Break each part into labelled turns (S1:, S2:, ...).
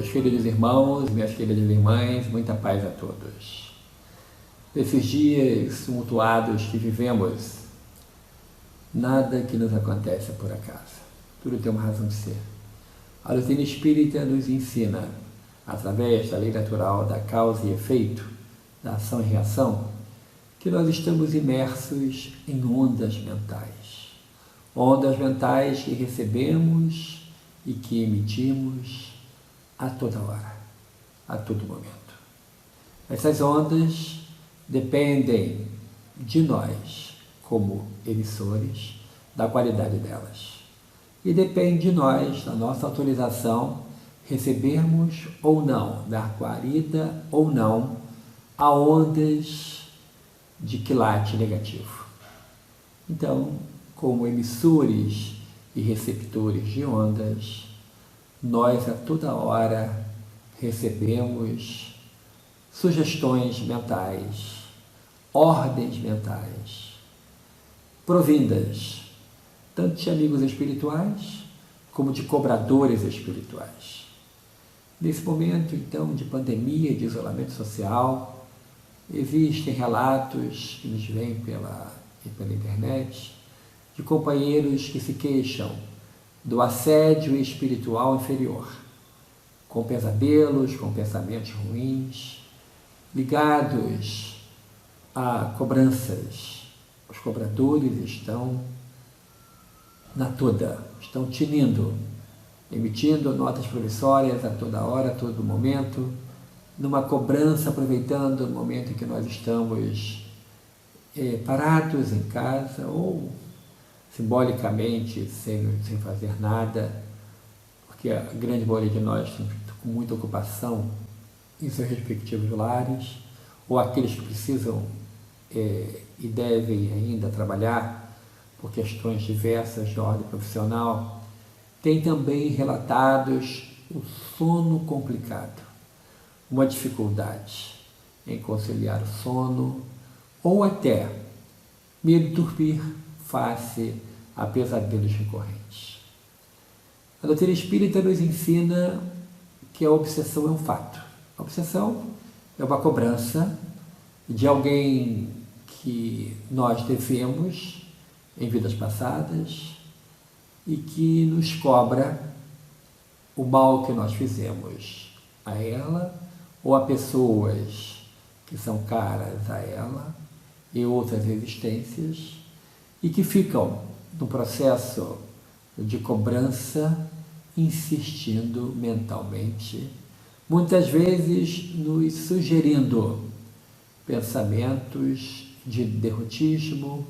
S1: meus queridos irmãos, minhas queridas irmãs, muita paz a todos. Nesses dias tumultuados que vivemos, nada que nos acontece é por acaso. Tudo tem uma razão de ser. A doutrina espírita nos ensina, através da lei natural da causa e efeito, da ação e reação, que nós estamos imersos em ondas mentais. Ondas mentais que recebemos e que emitimos a toda hora, a todo momento. Essas ondas dependem de nós, como emissores, da qualidade delas. E depende de nós, da nossa autorização, recebermos ou não, dar guarida ou não a ondas de quilate negativo. Então, como emissores e receptores de ondas, nós a toda hora recebemos sugestões mentais, ordens mentais, provindas tanto de amigos espirituais como de cobradores espirituais. Nesse momento, então, de pandemia e de isolamento social, existem relatos que nos vêm pela internet de companheiros que se queixam do assédio espiritual inferior, com pesadelos, com pensamentos ruins, ligados a cobranças. Os cobradores estão na toda, estão tinindo, emitindo notas promissórias a toda hora, a todo momento, numa cobrança, aproveitando o momento em que nós estamos parados em casa ou simbolicamente sem fazer nada, porque a grande maioria de nós tem com muita ocupação em seus respectivos lares, ou aqueles que precisam e devem ainda trabalhar por questões diversas de ordem profissional, tem também relatados o sono complicado, uma dificuldade em conciliar o sono, ou até medo de dormir face a pesadelos recorrentes. A doutrina espírita nos ensina que a obsessão é um fato. A obsessão é uma cobrança de alguém que nós devemos em vidas passadas e que nos cobra o mal que nós fizemos a ela ou a pessoas que são caras a ela e outras existências e que ficam no processo de cobrança insistindo mentalmente, muitas vezes nos sugerindo pensamentos de derrotismo,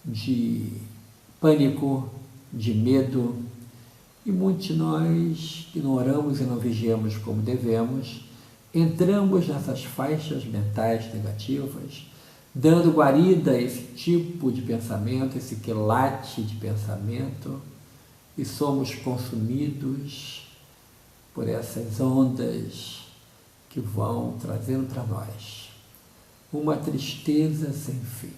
S1: de pânico, de medo, e muitos de nós ignoramos e não vigiamos como devemos, entramos nessas faixas mentais negativas, dando guarida a esse tipo de pensamento, esse quilate de pensamento, e somos consumidos por essas ondas que vão trazendo para nós uma tristeza sem fim.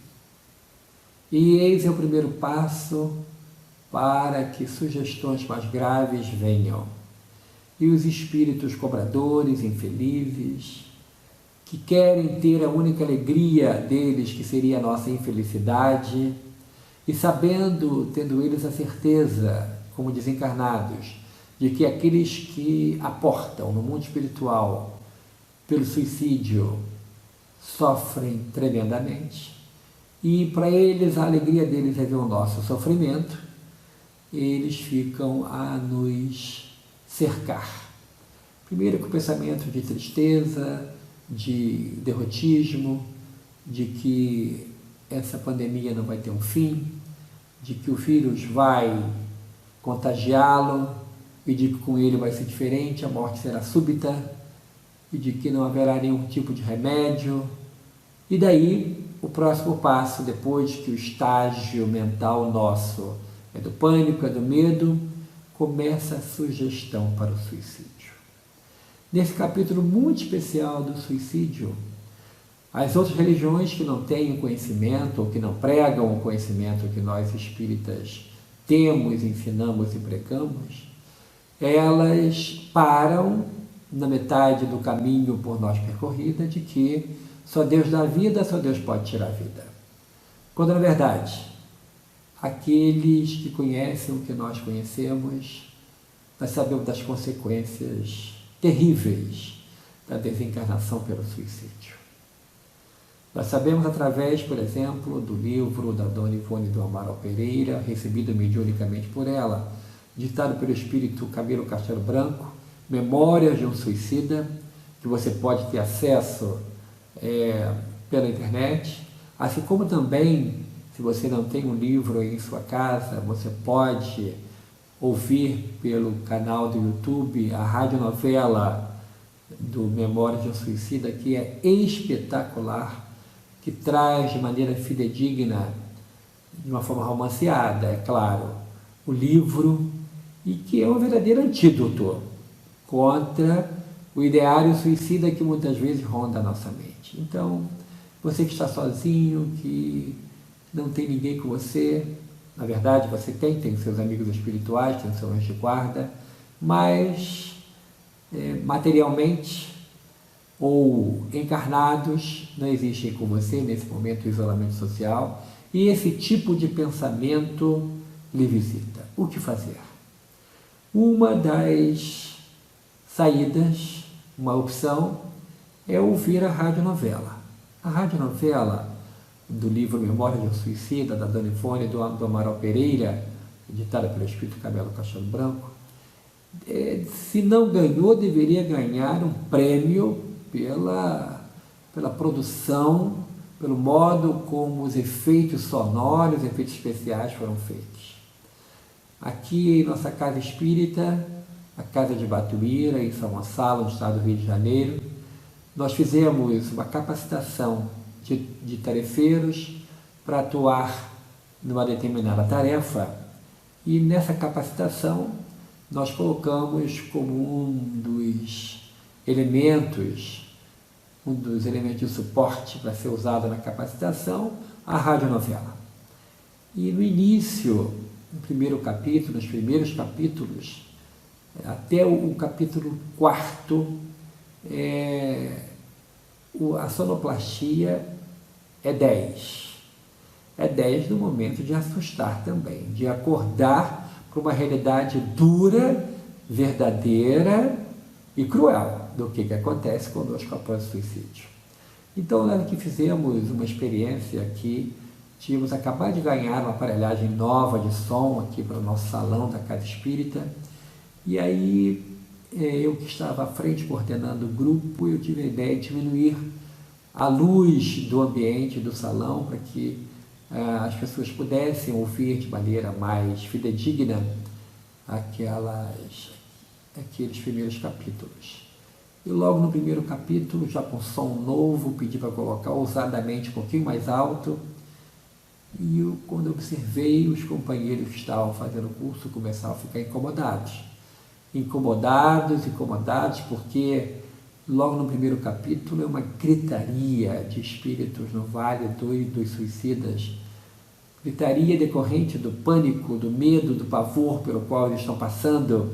S1: E eis é o primeiro passo para que sugestões mais graves venham. E os espíritos cobradores, infelizes, que querem ter a única alegria deles, que seria a nossa infelicidade, e sabendo, tendo eles a certeza, como desencarnados, de que aqueles que aportam no mundo espiritual pelo suicídio sofrem tremendamente, e para eles a alegria deles é ver o nosso sofrimento, eles ficam a nos cercar. Primeiro com o pensamento de tristeza, de derrotismo, de que essa pandemia não vai ter um fim, de que o vírus vai contagiá-lo e de que com ele vai ser diferente, a morte será súbita e de que não haverá nenhum tipo de remédio. E daí, o próximo passo, depois que o estágio mental nosso é do pânico, é do medo, começa a sugestão para o suicídio. Nesse capítulo muito especial do suicídio, as outras religiões que não têm o conhecimento, ou que não pregam o conhecimento que nós espíritas temos, ensinamos e pregamos, elas param na metade do caminho por nós percorrida, de que só Deus dá vida, só Deus pode tirar a vida. Quando, na verdade, aqueles que conhecem o que nós conhecemos, nós sabemos das consequências terríveis da desencarnação pelo suicídio. Nós sabemos através, por exemplo, do livro da Dona Ivone do Amaral Pereira, recebido mediunicamente por ela, ditado pelo espírito Camilo Castelo Branco, Memórias de um Suicida, que você pode ter acesso pela internet, assim como também, se você não tem um livro em sua casa, você pode ouvir pelo canal do YouTube a radionovela do Memórias de um Suicida, que é espetacular, que traz de maneira fidedigna, de uma forma romanceada, é claro, o livro, e que é um verdadeiro antídoto contra o ideário suicida que muitas vezes ronda a nossa mente. Então, você que está sozinho, que não tem ninguém com você, na verdade você tem os seus amigos espirituais, tem o seu anjo de guarda, mas materialmente ou encarnados não existem com você nesse momento de isolamento social, e esse tipo de pensamento lhe visita. O que fazer? Uma das saídas, uma opção, é ouvir a radionovela. A radionovela do livro Memória de um Suicida, da Dona Ivone do Amaral Pereira, editada pelo espírito Camilo Castelo Branco, se não ganhou, deveria ganhar um prêmio pela produção, pelo modo como os efeitos sonoros, efeitos especiais foram feitos. Aqui em nossa casa espírita, a Casa de Batuíra, em São Gonçalo, no estado do Rio de Janeiro, nós fizemos uma capacitação de tarefeiros para atuar numa determinada tarefa, e nessa capacitação nós colocamos como um dos elementos de suporte para ser usado na capacitação, a radionovela. E no início, no primeiro capítulo, nos primeiros capítulos, até o capítulo 4, a sonoplastia é 10. É 10 no momento de assustar também, de acordar para uma realidade dura, verdadeira e cruel do que acontece conosco após o suicídio. Então, nós que fizemos uma experiência aqui, tínhamos acabado de ganhar uma aparelhagem nova de som aqui para o nosso salão da Casa Espírita, e aí eu que estava à frente coordenando o grupo, eu tive a ideia de diminuir a luz do ambiente do salão para que as pessoas pudessem ouvir de maneira mais fidedigna aqueles primeiros capítulos. E logo no primeiro capítulo, já com som novo, pedi para colocar ousadamente um pouquinho mais alto, e quando eu observei, os companheiros que estavam fazendo o curso começaram a ficar incomodados, porque logo no primeiro capítulo é uma gritaria de espíritos no Vale dos Suicidas, gritaria decorrente do pânico, do medo, do pavor pelo qual eles estão passando,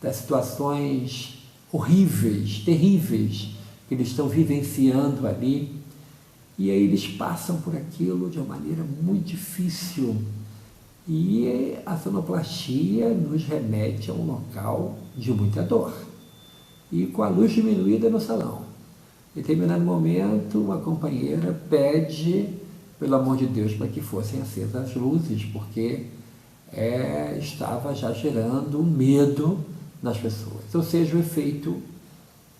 S1: das situações horríveis, terríveis que eles estão vivenciando ali, e aí eles passam por aquilo de uma maneira muito difícil, e a sonoplastia nos remete a um local de muita dor, e com a luz diminuída no salão. Em determinado momento, uma companheira pede, pelo amor de Deus, para que fossem acesas as luzes, porque estava já gerando medo nas pessoas. Ou seja, o efeito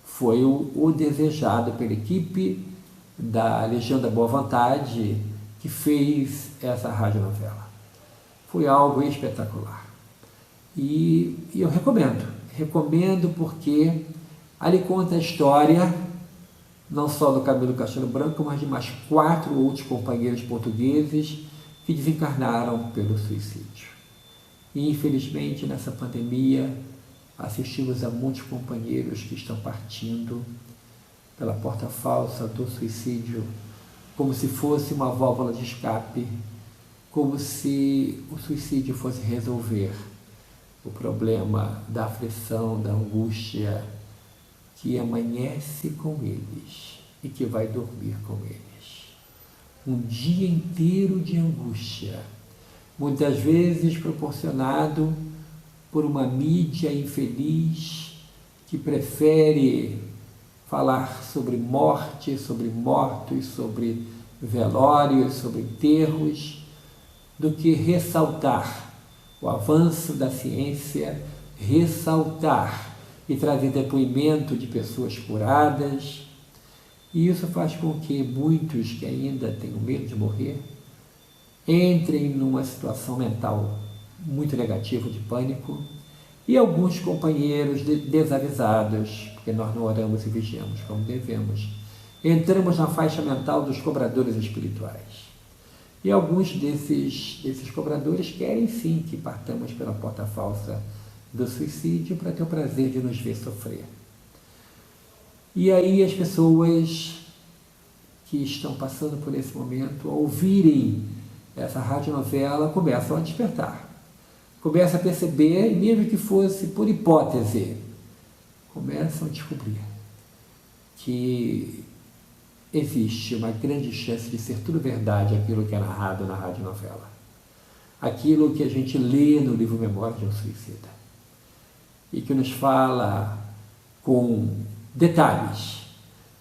S1: foi o desejado pela equipe da Legião da Boa Vontade que fez essa radionovela. Foi algo espetacular. E eu recomendo porque ali conta a história não só do Camilo Castelo Branco, mas de mais 4 outros companheiros portugueses que desencarnaram pelo suicídio. E infelizmente nessa pandemia assistimos a muitos companheiros que estão partindo pela porta falsa do suicídio, como se fosse uma válvula de escape, como se o suicídio fosse resolver o problema da aflição, da angústia, que amanhece com eles e que vai dormir com eles. Um dia inteiro de angústia, muitas vezes proporcionado por uma mídia infeliz que prefere falar sobre morte, sobre mortos, sobre velórios, sobre enterros, do que ressaltar o avanço da ciência, ressaltar e trazer depoimento de pessoas curadas. E isso faz com que muitos que ainda têm medo de morrer entrem numa situação mental muito negativa de pânico, e alguns companheiros desavisados, porque nós não oramos e vigiamos como devemos, entramos na faixa mental dos cobradores espirituais. E alguns desses cobradores querem sim que partamos pela porta falsa do suicídio para ter o prazer de nos ver sofrer. E aí as pessoas que estão passando por esse momento, ao ouvirem essa radionovela, começam a despertar. Começam a perceber, mesmo que fosse por hipótese, começam a descobrir que existe uma grande chance de ser tudo verdade aquilo que é narrado na radionovela. Aquilo que a gente lê no livro Memórias de um Suicida. E que nos fala com detalhes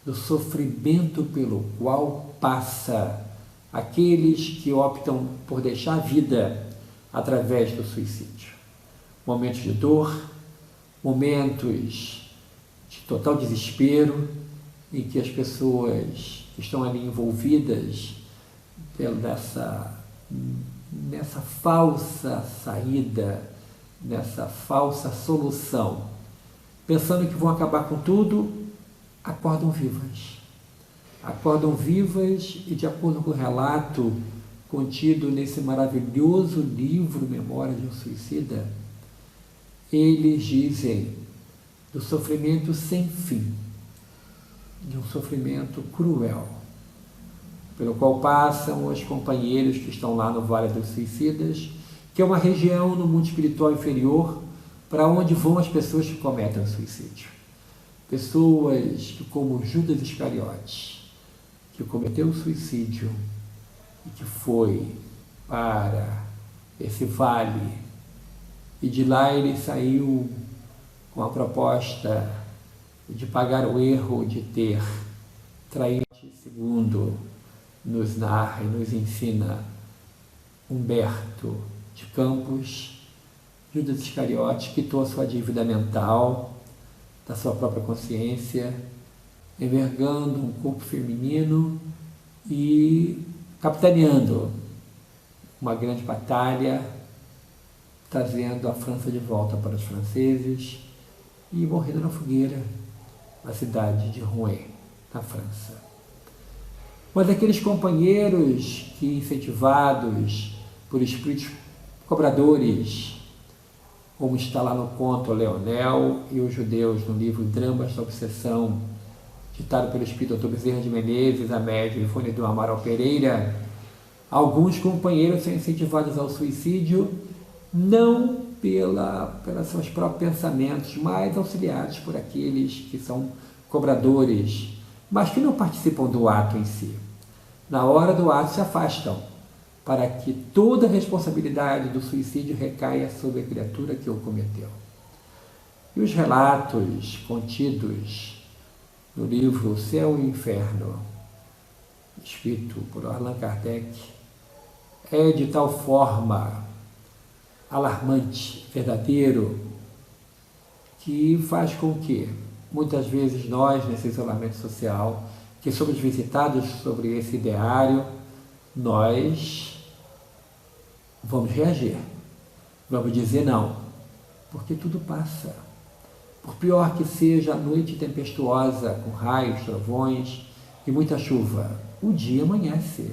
S1: do sofrimento pelo qual passa aqueles que optam por deixar a vida através do suicídio. Momentos de dor, momentos de total desespero, em que as pessoas que estão ali envolvidas nessa falsa saída, nessa falsa solução, pensando que vão acabar com tudo, acordam vivas. Acordam vivas e, de acordo com o relato contido nesse maravilhoso livro Memória de um Suicida, eles dizem do sofrimento sem fim, de um sofrimento cruel, pelo qual passam os companheiros que estão lá no Vale dos Suicidas, que é uma região no mundo espiritual inferior para onde vão as pessoas que cometem o suicídio. Pessoas que, como Judas Iscariotes, que cometeu o suicídio e que foi para esse vale, e de lá ele saiu com a proposta de pagar o erro de ter traído. Segundo nos narra e nos ensina Humberto de Campos, Judas Iscariotes quitou a sua dívida mental da sua própria consciência, envergando um corpo feminino e capitaneando uma grande batalha, trazendo a França de volta para os franceses e morrendo na fogueira na cidade de Rouen, na França. Mas aqueles companheiros que, incentivados por espíritos cobradores, como está lá no conto Leonel e os Judeus, no livro Dramas da Obsessão, ditado pelo espírito Dr. Bezerra de Menezes, a médium Ifone do Amaral Pereira, alguns companheiros são incentivados ao suicídio não pelos seus próprios pensamentos, mas auxiliados por aqueles que são cobradores, mas que não participam do ato em si. Na hora do ato se afastam, para que toda a responsabilidade do suicídio recaia sobre a criatura que o cometeu. E os relatos contidos no livro O Céu e o Inferno, escrito por Allan Kardec, é de tal forma alarmante, verdadeiro, que faz com que, muitas vezes, nós, nesse isolamento social, que somos visitados sobre esse ideário, nós vamos reagir, vamos dizer não, porque tudo passa. Por pior que seja a noite tempestuosa, com raios, trovões e muita chuva, o dia amanhece.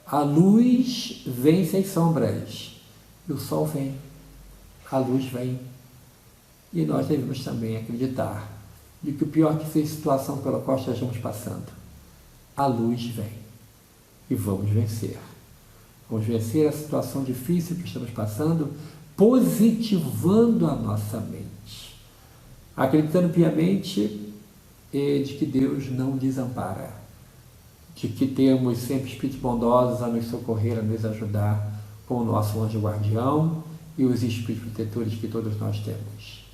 S1: A luz vence as sombras e o sol vem, a luz vem. E nós devemos também acreditar de que o pior que seja a situação pela qual estejamos passando, a luz vem e vamos vencer. Vamos vencer a situação difícil que estamos passando, positivando a nossa mente, acreditando piamente e de que Deus não desampara, de que temos sempre espíritos bondosos a nos socorrer, a nos ajudar, como o nosso anjo guardião e os espíritos protetores que todos nós temos.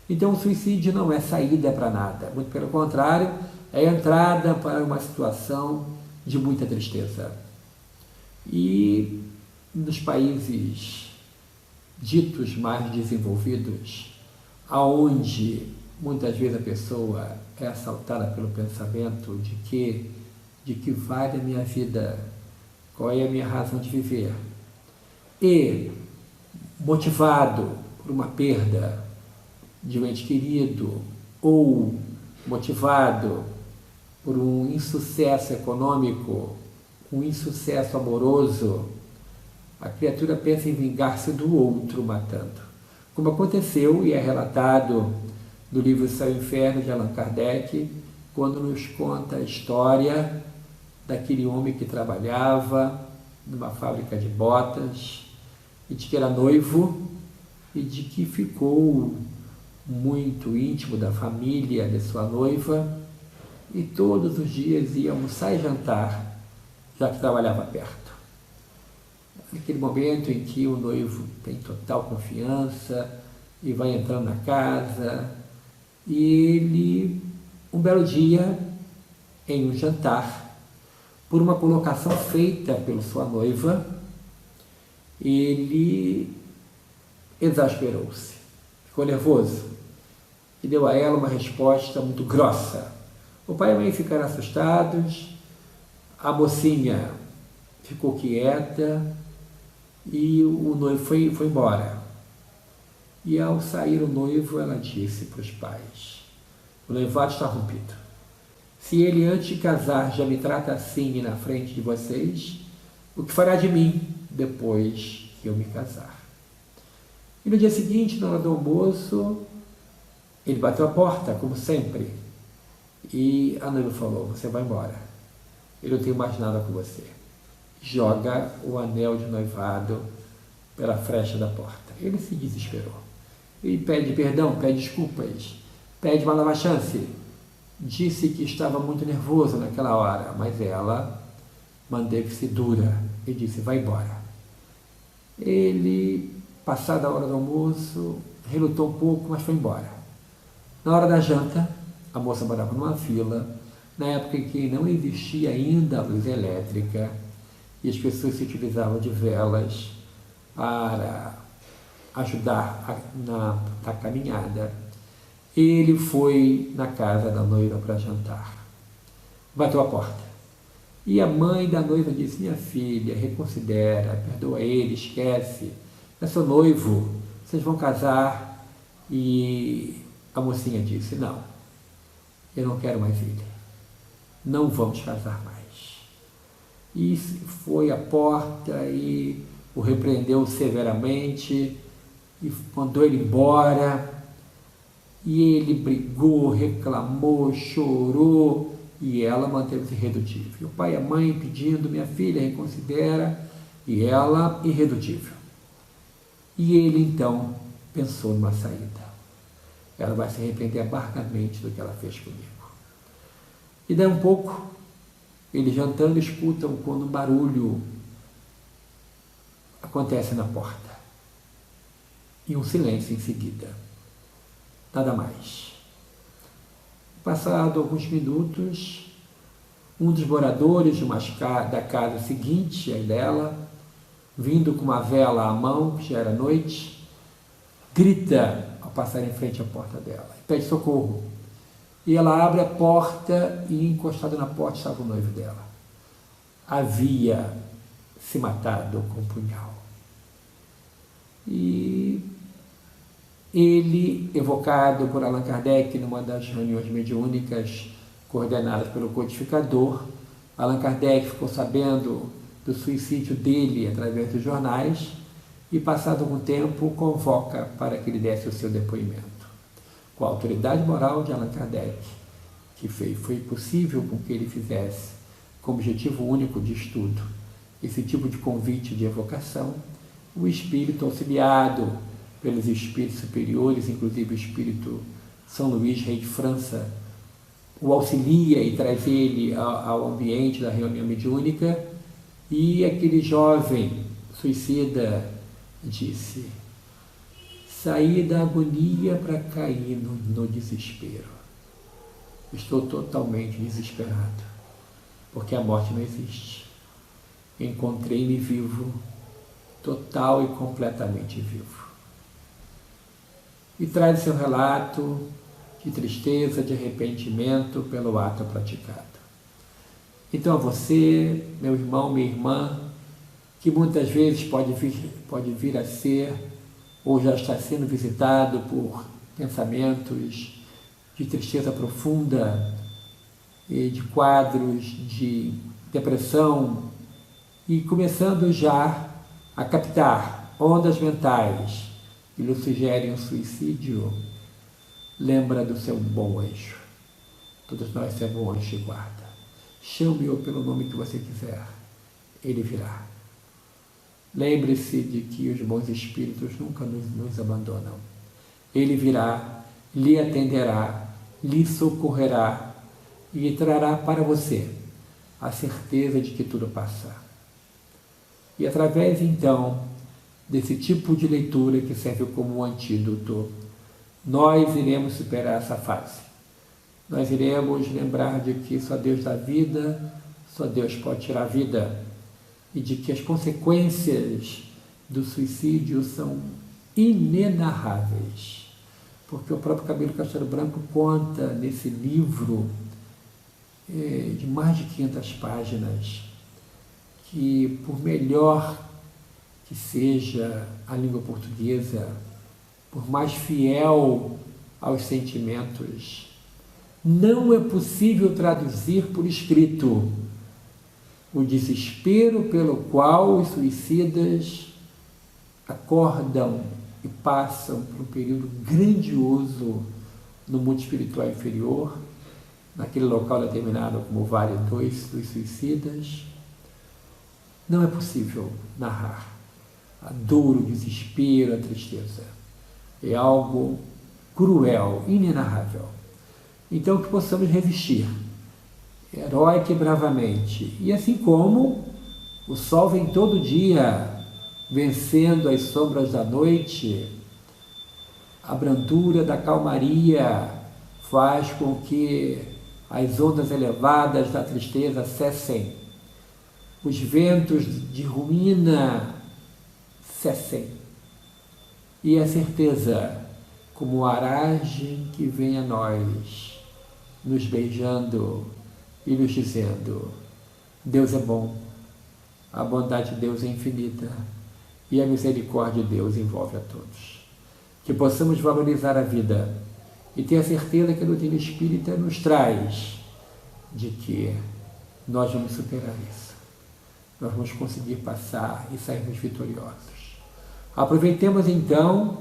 S1: Então o suicídio não é saída para nada, muito pelo contrário, é entrada para uma situação de muita tristeza. E nos países ditos mais desenvolvidos, aonde muitas vezes a pessoa é assaltada pelo pensamento de que vale a minha vida, qual é a minha razão de viver, e motivado por uma perda de um ente querido ou motivado por um insucesso econômico, um insucesso amoroso, a criatura pensa em vingar-se do outro matando. Como aconteceu e é relatado no livro Céu e Inferno de Allan Kardec, quando nos conta a história daquele homem que trabalhava numa fábrica de botas e de que era noivo e de que ficou muito íntimo da família de sua noiva e todos os dias ia almoçar e jantar, já que trabalhava perto. Naquele momento em que o noivo tem total confiança e vai entrando na casa, e ele, um belo dia, em um jantar, por uma colocação feita pela sua noiva, ele exasperou-se, ficou nervoso e deu a ela uma resposta muito grossa. O pai e a mãe ficaram assustados, a mocinha ficou quieta e o noivo foi embora. E ao sair o noivo, ela disse para os pais: o noivado está rompido. Se ele antes de casar já me trata assim na frente de vocês, o que fará de mim depois que eu me casar? E no dia seguinte, na hora do almoço, ele bateu a porta, como sempre, e a noiva falou: você vai embora, eu não tenho mais nada com você. Joga o anel de noivado pela frecha da porta. Ele se desesperou. Ele pede perdão, pede desculpas, pede uma nova chance. Disse que estava muito nervoso naquela hora, mas ela manteve-se dura e disse: vai embora. Ele, passada a hora do almoço, relutou um pouco, mas foi embora. Na hora da janta, a moça morava numa vila, na época em que não existia ainda a luz elétrica, e as pessoas se utilizavam de velas para ajudar na caminhada. Ele foi na casa da noiva para jantar. Bateu a porta. E a mãe da noiva disse: minha filha, reconsidera, perdoa ele, esquece. É seu noivo, vocês vão casar. E a mocinha disse: não, eu não quero mais ele. Não vamos casar mais. E foi à porta e o repreendeu severamente e mandou ele embora. E ele brigou, reclamou, chorou, e ela manteve-se irredutível. E o pai e a mãe pedindo: minha filha, reconsidera, e ela irredutível. E ele então pensou numa saída. Ela vai se arrepender amargamente do que ela fez comigo. E daí um pouco, eles jantando, escutam quando um barulho acontece na porta. E um silêncio em seguida. Nada mais. Passado alguns minutos, um dos moradores da casa seguinte, a dela, vindo com uma vela à mão, que já era noite, grita ao passar em frente à porta dela, e pede socorro. E ela abre a porta e, encostado na porta, estava o noivo dela. Havia se matado com um punhal. E ele, evocado por Allan Kardec numa das reuniões mediúnicas coordenadas pelo codificador, Allan Kardec ficou sabendo do suicídio dele através dos jornais e, passado algum tempo, o convoca para que ele desse o seu depoimento. Com a autoridade moral de Allan Kardec, que foi possível com que ele fizesse, com objetivo único de estudo, esse tipo de convite de evocação, o espírito, auxiliado pelos espíritos superiores, inclusive o espírito São Luís, rei de França, o auxilia e traz ele ao ambiente da reunião mediúnica, e aquele jovem suicida disse: saí da agonia para cair no desespero. Estou totalmente desesperado, porque a morte não existe. Encontrei-me vivo, total e completamente vivo. E traz seu relato de tristeza, de arrependimento pelo ato praticado. Então, você, meu irmão, minha irmã, que muitas vezes pode vir a ser, ou já está sendo visitado por pensamentos de tristeza profunda, de quadros de depressão, e começando já a captar ondas mentais que lhe sugerem um suicídio, lembra do seu bom anjo. Todos nós temos um anjo de guarda. Chame-o pelo nome que você quiser, ele virá. Lembre-se de que os bons espíritos nunca nos abandonam. Ele virá, lhe atenderá, lhe socorrerá e trará para você a certeza de que tudo passa. E através, então, desse tipo de leitura que serve como um antídoto, nós iremos superar essa fase. Nós iremos lembrar de que só Deus dá vida, só Deus pode tirar a vida, e de que as consequências do suicídio são inenarráveis. Porque o próprio Camilo Castelo Branco conta nesse livro de mais de 500 páginas que, por melhor que seja a língua portuguesa, por mais fiel aos sentimentos, não é possível traduzir por escrito o desespero pelo qual os suicidas acordam e passam por um período grandioso no mundo espiritual inferior, naquele local determinado como Vale 2 dos suicidas. Não é possível narrar a dor, o desespero, a tristeza. É algo cruel, inenarrável. Então, que possamos resistir, heróica e bravamente. E assim como o sol vem todo dia, vencendo as sombras da noite, a brandura da calmaria faz com que as ondas elevadas da tristeza cessem, os ventos de ruína cessem, e a certeza, como a aragem que vem a nós, nos beijando e nos dizendo: Deus é bom, a bondade de Deus é infinita e a misericórdia de Deus envolve a todos. Que possamos valorizar a vida e ter a certeza que a doutrina espírita nos traz de que nós vamos superar isso. Nós vamos conseguir passar e sairmos vitoriosos. Aproveitemos então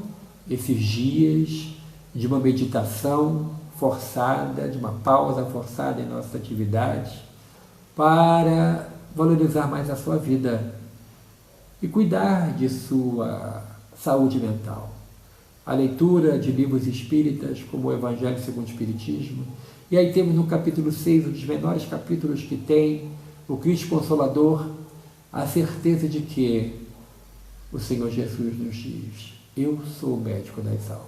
S1: esses dias de uma meditação forçada, de uma pausa forçada em nossa atividade, para valorizar mais a sua vida e cuidar de sua saúde mental. A leitura de livros espíritas, como o Evangelho segundo o Espiritismo, e aí temos no capítulo 6, um dos menores capítulos que tem, o Cristo Consolador, a certeza de que o Senhor Jesus nos diz: eu sou o médico das almas.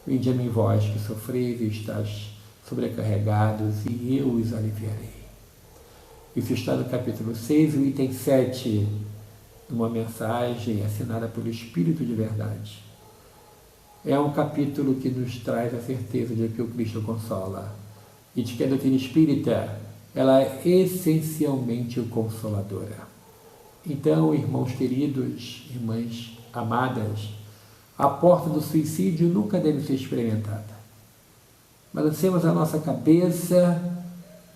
S1: Vinde a mim vós que sofreis e estáis sobrecarregados, e eu os aliviarei. Isso está no capítulo 6, o item 7, uma mensagem assinada pelo Espírito de Verdade. É um capítulo que nos traz a certeza de que o Cristo consola e de que a doutrina espírita, ela é essencialmente consoladora. Então, irmãos queridos, irmãs amadas, a porta do suicídio nunca deve ser experimentada. Balancemos a nossa cabeça,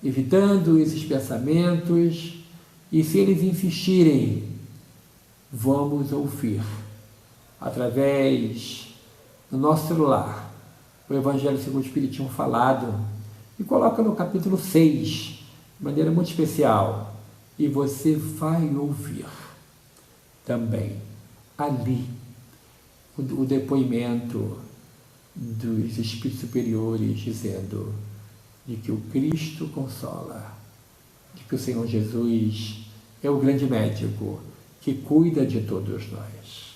S1: evitando esses pensamentos, e se eles insistirem, vamos ouvir, através do nosso celular, o Evangelho segundo o Espiritismo falado, e coloca no capítulo 6, de maneira muito especial, e você vai ouvir também ali o depoimento dos espíritos superiores dizendo: de que o Cristo consola, de que o Senhor Jesus é o grande médico que cuida de todos nós.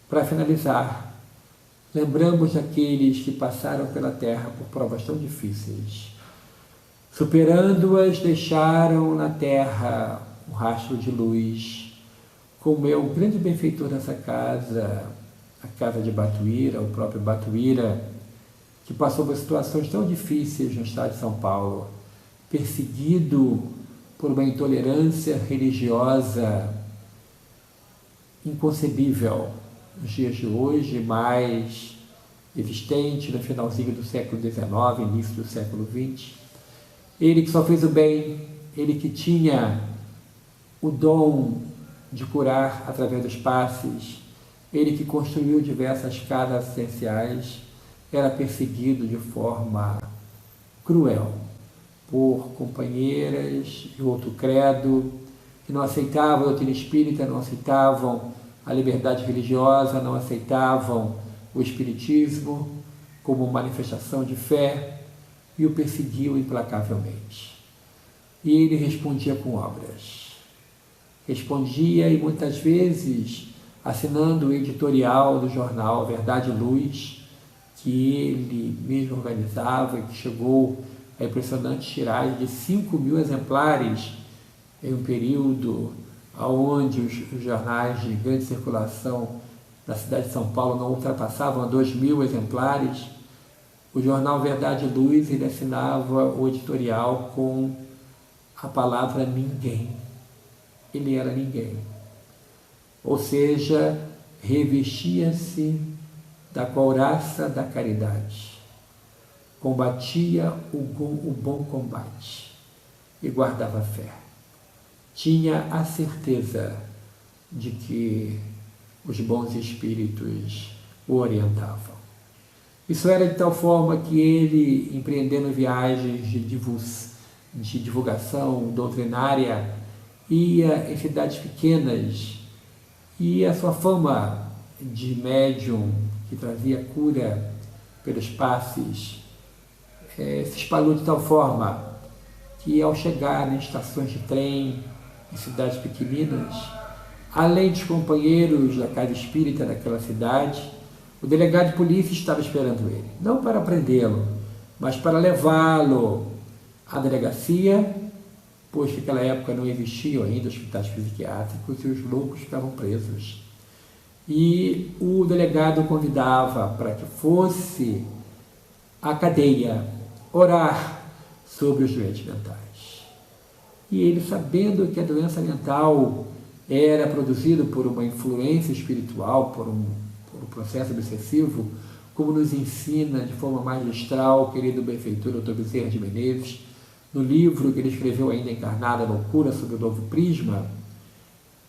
S1: Para finalizar, lembramos daqueles que passaram pela terra por provas tão difíceis. Superando-as, deixaram na terra um rastro de luz, como é o grande benfeitor dessa casa, a casa de Batuíra, o próprio Batuíra, que passou por situações tão difíceis no estado de São Paulo, perseguido por uma intolerância religiosa inconcebível nos dias de hoje, mais existente no finalzinho do século XIX, início do século XX. Ele que só fez o bem, ele que tinha o dom de curar através dos passes, ele que construiu diversas casas assistenciais, era perseguido de forma cruel por companheiras de outro credo, que não aceitavam a doutrina espírita, não aceitavam a liberdade religiosa, não aceitavam o espiritismo como manifestação de fé e o perseguiam implacavelmente. E ele respondia com obras. Respondia e muitas vezes assinando o editorial do jornal Verdade e Luz, que ele mesmo organizava e que chegou a impressionante tiragem de 5.000 exemplares em um período onde os jornais de grande circulação da cidade de São Paulo não ultrapassavam 2.000 exemplares. O jornal Verdade e Luz, ele assinava o editorial com a palavra ninguém. Ele era ninguém. Ou seja, revestia-se da couraça da caridade, combatia o bom combate e guardava fé. Tinha a certeza de que os bons espíritos o orientavam. Isso era de tal forma que ele, empreendendo viagens de divulgação doutrinária, ia em cidades pequenas e a sua fama de médium que trazia cura pelos passes se espalhou de tal forma que, ao chegar em estações de trem, em cidades pequeninas, além dos companheiros da casa espírita daquela cidade, o delegado de polícia estava esperando ele, não para prendê-lo, mas para levá-lo à delegacia, pois naquela época não existiam ainda hospitais psiquiátricos e os loucos ficavam presos. E o delegado o convidava para que fosse à cadeia orar sobre os doentes mentais. E ele, sabendo que a doença mental era produzida por uma influência espiritual, por um processo obsessivo, como nos ensina de forma magistral o querido benfeitor Dr. Bezerra de Menezes, no livro que ele escreveu ainda encarnado, A Loucura sobre o Novo Prisma,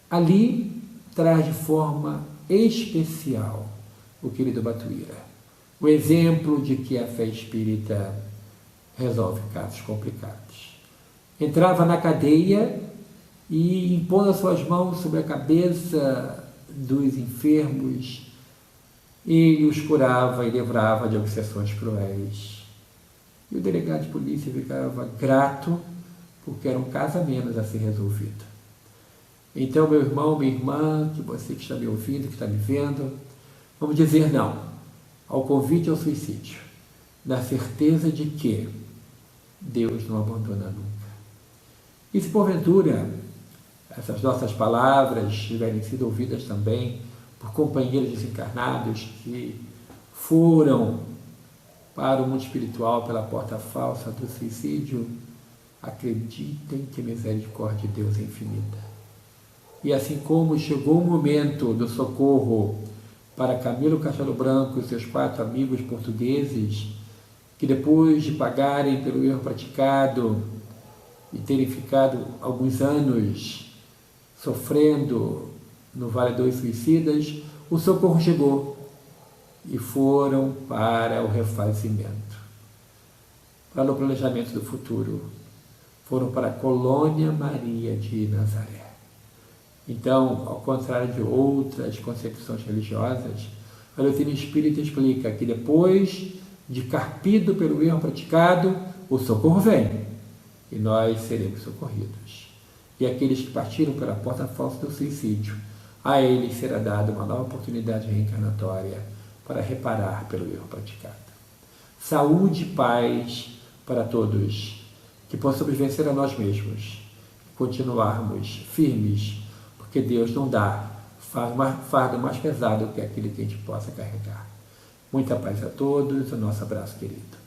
S1: ali traz de forma especial o querido Batuíra, o exemplo de que a fé espírita resolve casos complicados. Entrava na cadeia e, impondo as suas mãos sobre a cabeça dos enfermos, ele os curava e livrava de obsessões cruéis. E o delegado de polícia ficava grato, porque era um caso a menos a ser resolvido. Então, meu irmão, minha irmã, que você que está me ouvindo, que está me vendo, vamos dizer não ao convite ao suicídio, na certeza de que Deus não abandona nunca. E se porventura essas nossas palavras tiverem sido ouvidas também por companheiros desencarnados que foram para o mundo espiritual pela porta falsa do suicídio, acreditem que a misericórdia de Deus é infinita. E assim como chegou o momento do socorro para Camilo Castelo Branco e seus 4 amigos portugueses, que depois de pagarem pelo erro praticado e terem ficado alguns anos sofrendo no Vale dos Suicidas, o socorro chegou e foram para o refazimento, para o planejamento do futuro, foram para a Colônia Maria de Nazaré. Então, ao contrário de outras concepções religiosas, a doutrina espírita explica que depois de carpido pelo erro praticado, o socorro vem e nós seremos socorridos. E aqueles que partiram pela porta falsa do suicídio, a eles será dada uma nova oportunidade reencarnatória para reparar pelo erro praticado. Saúde e paz para todos, que possamos vencer a nós mesmos, continuarmos firmes, porque Deus não dá fardo mais pesado que aquele que a gente possa carregar. Muita paz a todos, o nosso abraço querido.